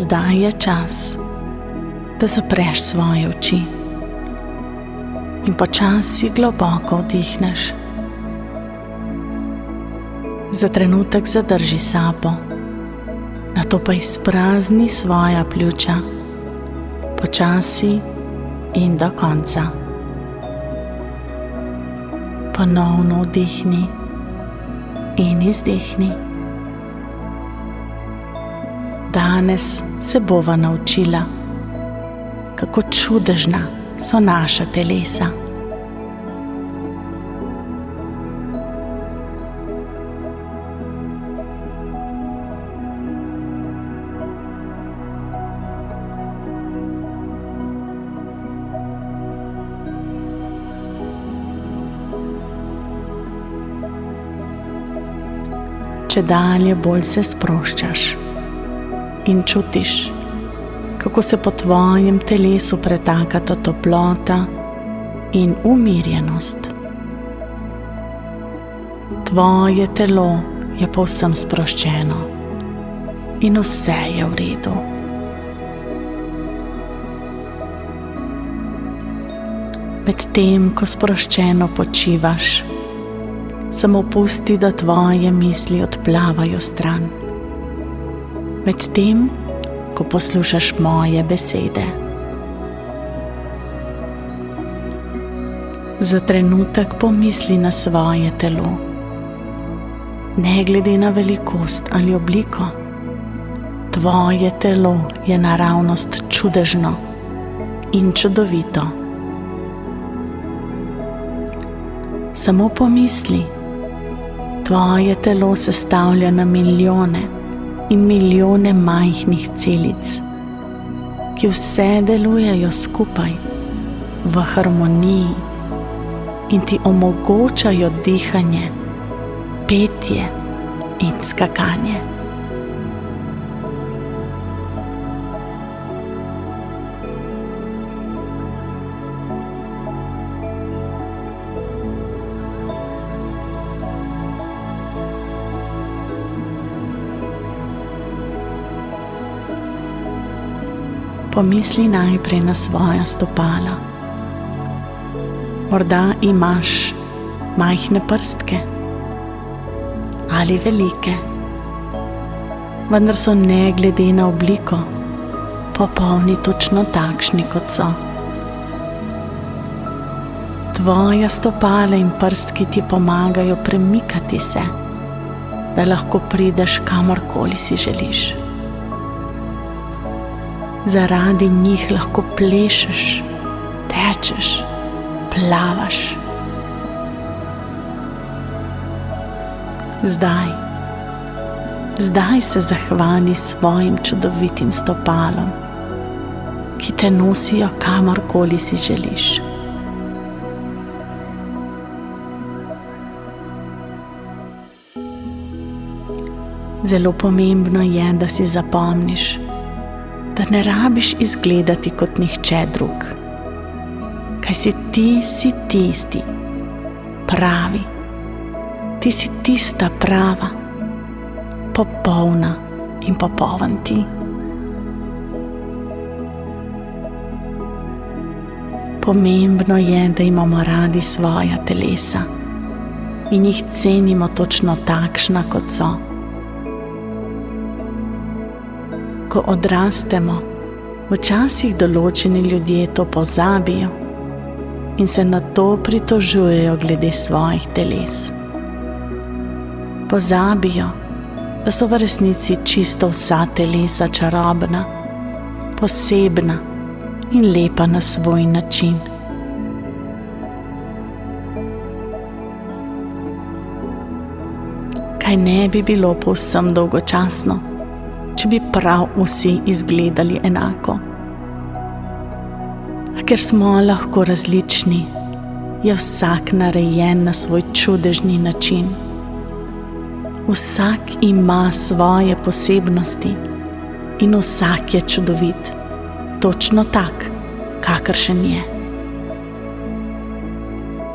Zdaj je čas, da zapreš svoje oči in počasi globoko vdihneš. Za trenutek zadrži sapo, nato pa izprazni svoja pljuča, počasi in do konca. Ponovno vdihni in izdihni. Danes se bova naučila, kako čudežna so naša telesa. Čedalje bolj se sproščaš in čutiš, kako se po tvojem telesu pretakata toplota in umirjenost. Tvoje telo je povsem sproščeno in vse je v redu. Medtem, ko sproščeno počivaš, samo pusti, da tvoje misli odplavajo stran. Medtem, ko poslušaš moje besede. Za trenutek pomisli na svoje telo. Ne glede na velikost ali obliko, tvoje telo je naravnost čudežno in čudovito. Samo pomisli, tvoje telo sestavlja na milijone in milijone majhnih celic, ki vse delujejo skupaj v harmoniji in ti omogočajo dihanje, petje in skakanje. Pomisli najprej na svoja stopala. Morda imaš majhne prstke ali velike, vendar so ne glede na obliko popolni točno takšni, kot so. Tvoja stopala in prstki ti pomagajo premikati se, da lahko prideš kamorkoli si želiš. Zaradi njih lahko plešeš, tečeš, plavaš. Zdaj se zahvali svojim čudovitim stopalom, ki te nosijo kamorkoli si želiš. Zelo pomembno je, da si zapomniš, da ne rabiš izgledati kot nihče drug. Kaj si tisti, pravi. Ti si tista prava, popolna in popoln ti. Pomembno je, da imamo radi svoja telesa in jih cenimo točno takšna, kot so. Ko odrastemo, včasih določeni ljudje to pozabijo in se na to pritožujejo glede svojih teles. Pozabijo, da so v resnici čisto vsa telesa čarobna, posebna in lepa na svoj način. Kaj ne bi bilo povsem dolgočasno, če bi prav vsi izgledali enako? A ker smo lahko različni, je vsak narejen na svoj čudežni način. Vsak ima svoje posebnosti in vsak je čudovit, točno tak, kakršen je.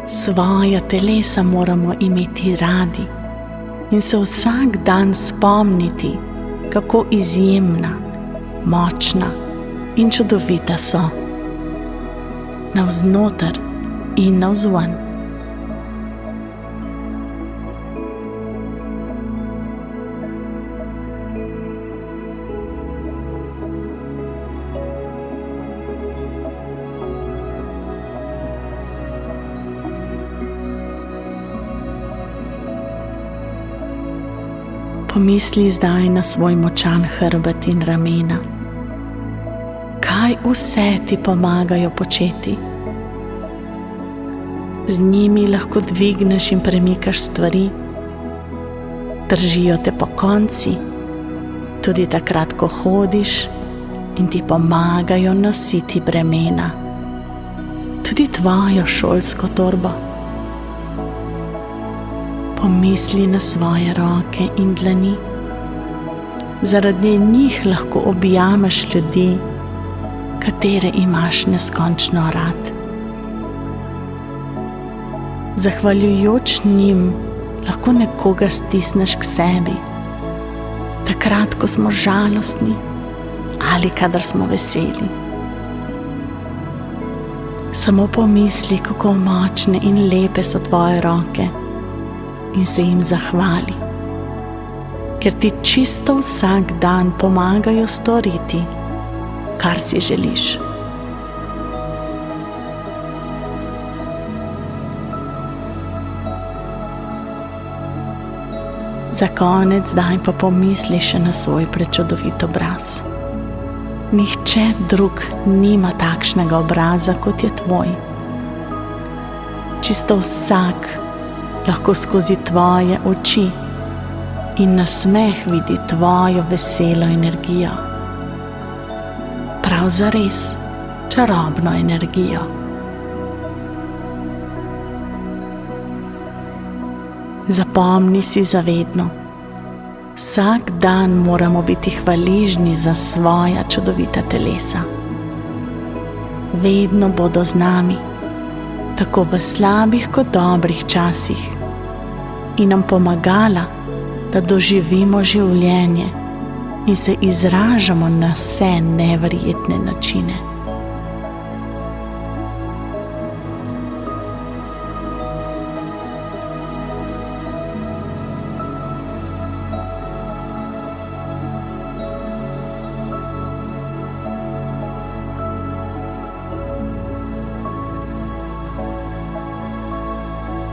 Svoja telesa moramo imeti radi in se vsak dan spomniti, kako izjemna močna in čudovita so, navznoter in navzven. Pomisli zdaj na svoj močan hrbet in ramena. Kaj vse ti pomagajo početi? Z njimi lahko dvigneš in premikaš stvari, držijo te pokonci, tudi takrat, ko hodiš, in ti pomagajo nositi bremena, tudi tvojo šolsko torbo. Pomisli na svoje roke in dlani. Zaradi njih lahko objameš ljudi, katere imaš neskončno rad. Zahvaljujoč njim lahko nekoga stisneš k sebi, takrat, ko smo žalostni ali kadar smo veseli. Samo pomisli, kako močne in lepe so tvoje roke, in se jim zahvali, ker ti čisto vsak dan pomagajo storiti, kar si želiš. Za konec zdaj pa pomisli še na svoj prečudovit obraz. Nihče drug nima takšnega obraza, kot je tvoj. Čisto vsak lahko skozi tvoje oči in nasmeh vidi tvojo veselo energijo. Prav zares čarobno energijo. Zapomni si zavedno, vsak dan moramo biti hvaležni za svoja čudovita telesa. Vedno bodo z nami, tako v slabih kot dobrih časih, in nam pomagala, da doživimo življenje in se izražamo na vse neverjetne načine.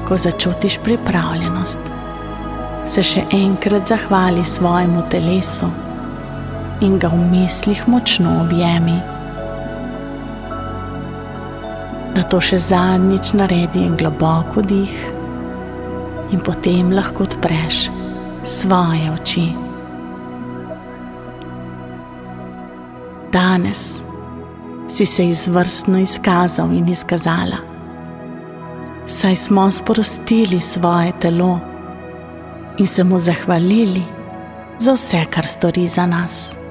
Ko začutiš pripravljenost, se še enkrat zahvali svojemu telesu in ga v mislih močno objemi. Nato še zadnjič naredi en globok vdih in potem lahko odpreš svoje oči. Danes si se izvrstno izkazal in izkazala, saj smo sprostili svoje telo in se mu zahvalili za vse, kar stori za nas.